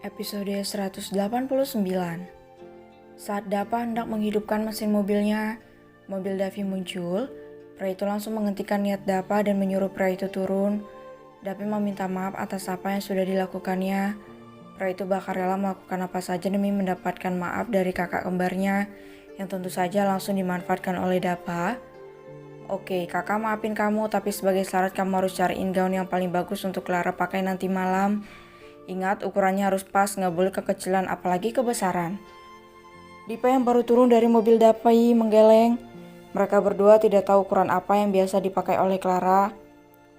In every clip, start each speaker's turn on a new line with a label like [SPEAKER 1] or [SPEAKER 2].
[SPEAKER 1] Episode 189. Saat Dapa hendak menghidupkan mesin mobilnya, mobil Davi muncul. Pria itu langsung menghentikan niat Dapa dan menyuruh pria itu turun. Davi meminta maaf atas apa yang sudah dilakukannya. Pria itu bakal rela melakukan apa saja demi mendapatkan maaf dari kakak kembarnya, yang tentu saja langsung dimanfaatkan oleh Dapa. Oke, kakak maafin kamu, tapi sebagai syarat kamu harus cariin gaun yang paling bagus untuk Clara pakai nanti malam. Ingat, ukurannya harus pas, nggak boleh kekecilan apalagi kebesaran. Dipa yang baru turun dari mobil Dapai menggeleng. Mereka berdua tidak tahu ukuran apa yang biasa dipakai oleh Clara.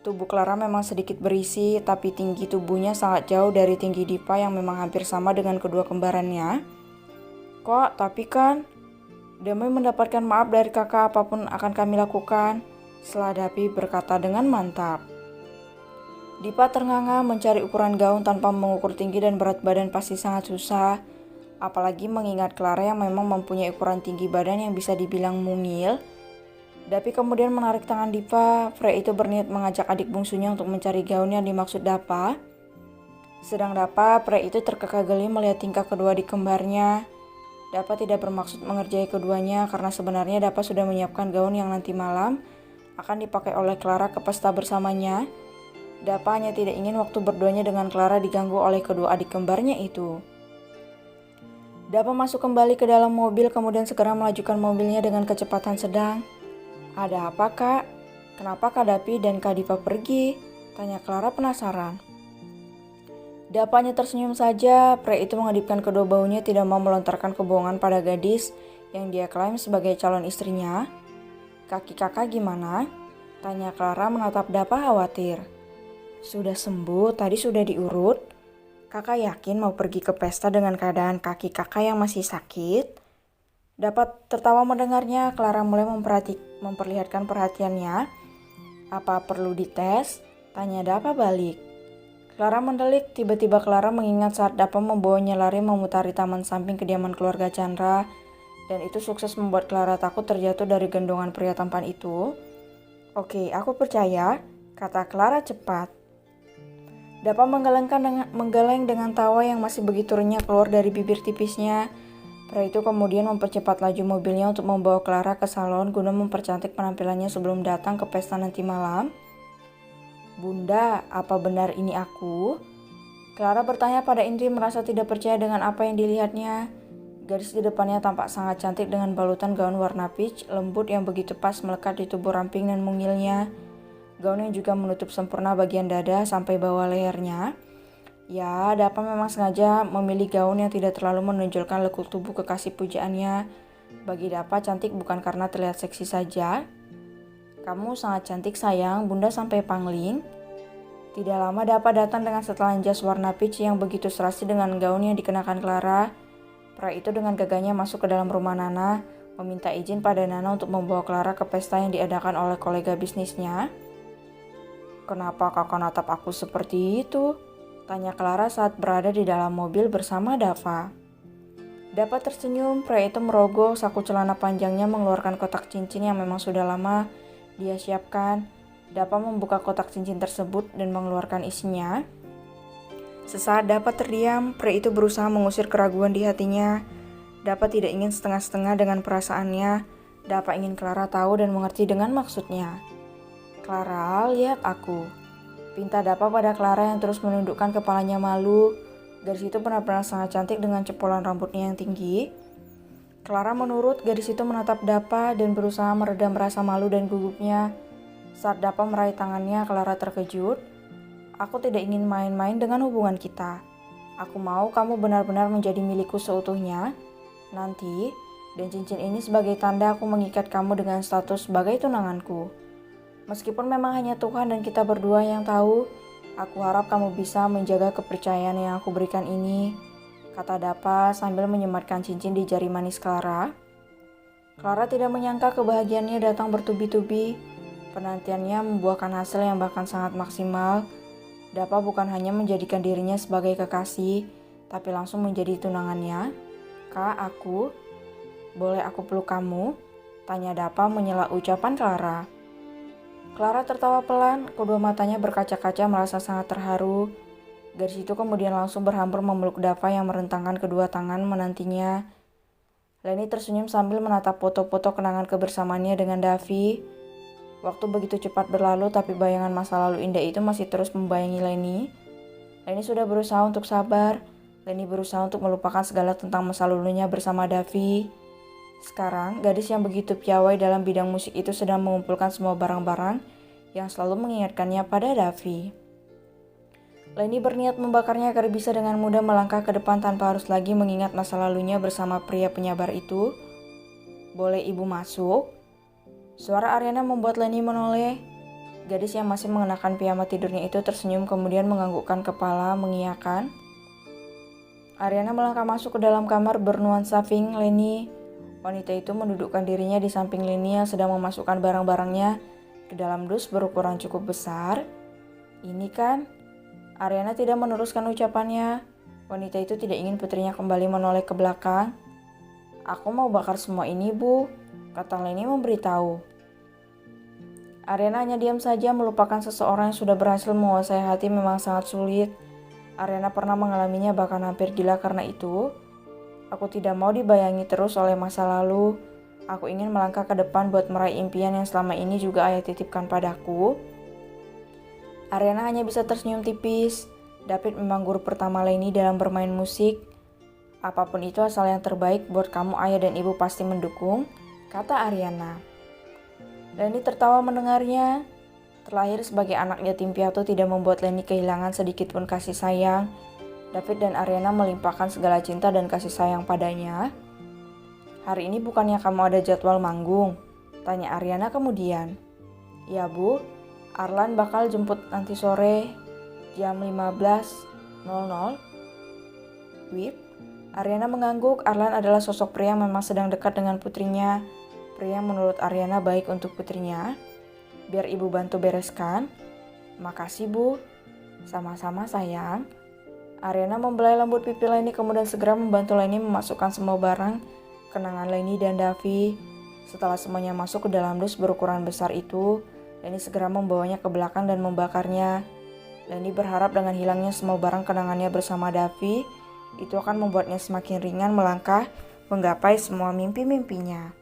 [SPEAKER 1] Tubuh Clara memang sedikit berisi, tapi tinggi tubuhnya sangat jauh dari tinggi Dipa yang memang hampir sama dengan kedua kembarannya. Kok, tapi kan, demi mendapatkan maaf dari kakak apapun akan kami lakukan, setelah Dapi berkata dengan mantap. Dipa ternganga mencari ukuran gaun tanpa mengukur tinggi dan berat badan pasti sangat susah. Apalagi mengingat Clara yang memang mempunyai ukuran tinggi badan yang bisa dibilang mungil. Dapi kemudian menarik tangan Dipa. Frey itu berniat mengajak adik bungsunya untuk mencari gaun yang dimaksud Dapa. Sedang Dapa, Frey itu terkekeh geli melihat tingkah kedua adik kembarnya. Dapa tidak bermaksud mengerjai keduanya karena sebenarnya Dapa sudah menyiapkan gaun yang nanti malam akan dipakai oleh Clara ke pesta bersamanya. Dapa hanya tidak ingin waktu berduanya dengan Clara diganggu oleh kedua adik kembarnya itu. Dapa masuk kembali ke dalam mobil kemudian segera melajukan mobilnya dengan kecepatan sedang. Ada apa kak? Kenapa Kak Dapi dan Kak Dipa pergi? Tanya Clara penasaran. Dapa hanya tersenyum saja. Pria itu mengedipkan kedua baunya tidak mau melontarkan kebohongan pada gadis yang dia klaim sebagai calon istrinya. Kaki kakak gimana? Tanya Clara menatap Dapa khawatir. Sudah sembuh, tadi sudah diurut. Kakak yakin mau pergi ke pesta dengan keadaan kaki kakak yang masih sakit? Dapat tertawa mendengarnya, Clara mulai memperlihatkan perhatiannya. Apa perlu dites? Tanya Dapa balik. Clara mendelik, tiba-tiba Clara mengingat saat Dapa membawanya lari memutari taman samping kediaman keluarga Chandra. Dan itu sukses membuat Clara takut terjatuh dari gendongan pria tampan itu. Oke, aku percaya, kata Clara cepat. Dapa menggeleng dengan tawa yang masih begitu renyah keluar dari bibir tipisnya. Pria itu kemudian mempercepat laju mobilnya untuk membawa Clara ke salon guna mempercantik penampilannya sebelum datang ke pesta nanti malam. Bunda, apa benar ini aku? Clara bertanya pada Indri merasa tidak percaya dengan apa yang dilihatnya. Gadis di depannya tampak sangat cantik dengan balutan gaun warna peach lembut yang begitu pas melekat di tubuh ramping dan mungilnya. Gaun yang juga menutup sempurna bagian dada sampai bawah lehernya. Ya, Dapa memang sengaja memilih gaun yang tidak terlalu menonjolkan lekuk tubuh kekasih pujaannya. Bagi Dapa, cantik bukan karena terlihat seksi saja. Kamu sangat cantik sayang, Bunda sampai pangling. Tidak lama Dapa datang dengan setelan jas warna peach yang begitu serasi dengan gaun yang dikenakan Clara. Pria itu dengan gagahnya masuk ke dalam rumah Nana, meminta izin pada Nana untuk membawa Clara ke pesta yang diadakan oleh kolega bisnisnya. Kenapa kakak natap aku seperti itu? Tanya Clara saat berada di dalam mobil bersama Dava. Dava tersenyum, pria itu merogoh saku celana panjangnya mengeluarkan kotak cincin yang memang sudah lama dia siapkan. Dava membuka kotak cincin tersebut dan mengeluarkan isinya. Sesaat Dava terdiam, pria itu berusaha mengusir keraguan di hatinya. Dava tidak ingin setengah-setengah dengan perasaannya. Dava ingin Clara tahu dan mengerti dengan maksudnya. Clara, lihat aku. Pinta Dapa pada Clara yang terus menundukkan kepalanya malu. Gadis itu benar-benar sangat cantik dengan cepolan rambutnya yang tinggi. Clara menurut, gadis itu menatap Dapa dan berusaha meredam rasa malu dan gugupnya. Saat Dapa meraih tangannya, Clara terkejut. Aku tidak ingin main-main dengan hubungan kita. Aku mau kamu benar-benar menjadi milikku seutuhnya. Nanti, dan cincin ini sebagai tanda aku mengikat kamu dengan status sebagai tunanganku. Meskipun memang hanya Tuhan dan kita berdua yang tahu, aku harap kamu bisa menjaga kepercayaan yang aku berikan ini, kata Dapa sambil menyematkan cincin di jari manis Clara. Clara tidak menyangka kebahagiaannya datang bertubi-tubi. Penantiannya membuahkan hasil yang bahkan sangat maksimal. Dapa bukan hanya menjadikan dirinya sebagai kekasih, tapi langsung menjadi tunangannya. Kak, boleh aku peluk kamu? Tanya Dapa menyela ucapan Clara. Clara tertawa pelan, kedua matanya berkaca-kaca merasa sangat terharu. Gadis itu kemudian langsung berhampur memeluk Dava yang merentangkan kedua tangan menantinya. Leni tersenyum sambil menatap foto-foto kenangan kebersamaannya dengan Davi. Waktu begitu cepat berlalu, tapi bayangan masa lalu indah itu masih terus membayangi Leni. Leni sudah berusaha untuk sabar. Leni berusaha untuk melupakan segala tentang masa lalunya bersama Davi. Sekarang, gadis yang begitu piawai dalam bidang musik itu sedang mengumpulkan semua barang-barang yang selalu mengingatkannya pada Davi. Leni berniat membakarnya agar bisa dengan mudah melangkah ke depan tanpa harus lagi mengingat masa lalunya bersama pria penyabar itu. "Boleh ibu masuk?" Suara Ariana membuat Leni menoleh. Gadis yang masih mengenakan piyama tidurnya itu tersenyum kemudian menganggukkan kepala mengiyakan. Ariana melangkah masuk ke dalam kamar bernuansa pink Leni. Wanita itu mendudukkan dirinya di samping Leni yang sedang memasukkan barang-barangnya ke dalam dus berukuran cukup besar. "Ini kan?" Ariana tidak meneruskan ucapannya. Wanita itu tidak ingin putrinya kembali menoleh ke belakang. "Aku mau bakar semua ini, Bu," kata Leni memberitahu. Ariana hanya diam saja. Melupakan seseorang yang sudah berhasil menguasai hati memang sangat sulit. Ariana pernah mengalaminya bahkan hampir gila karena itu. "Aku tidak mau dibayangi terus oleh masa lalu. Aku ingin melangkah ke depan buat meraih impian yang selama ini juga ayah titipkan padaku." Ariana hanya bisa tersenyum tipis. David memang guru pertama Leni dalam bermain musik. "Apapun itu asal yang terbaik buat kamu, ayah dan ibu pasti mendukung," kata Ariana. Leni tertawa mendengarnya. Terlahir sebagai anak yatim piatu tidak membuat Leni kehilangan sedikit pun kasih sayang. David dan Ariana melimpahkan segala cinta dan kasih sayang padanya. "Hari ini bukannya kamu ada jadwal manggung?" tanya Ariana kemudian. "Ya, Bu. Arlan bakal jemput nanti sore jam 15.00. "Wip?" Ariana mengangguk. Arlan adalah sosok pria yang memang sedang dekat dengan putrinya. Pria yang menurut Ariana baik untuk putrinya. "Biar ibu bantu bereskan." "Makasih, Bu." "Sama-sama, sayang." Ariana membelai lembut pipi Leni kemudian segera membantu Leni memasukkan semua barang kenangan Leni dan Davi. Setelah semuanya masuk ke dalam dus berukuran besar itu, Leni segera membawanya ke belakang dan membakarnya. Leni berharap dengan hilangnya semua barang kenangannya bersama Davi, itu akan membuatnya semakin ringan melangkah menggapai semua mimpi-mimpinya.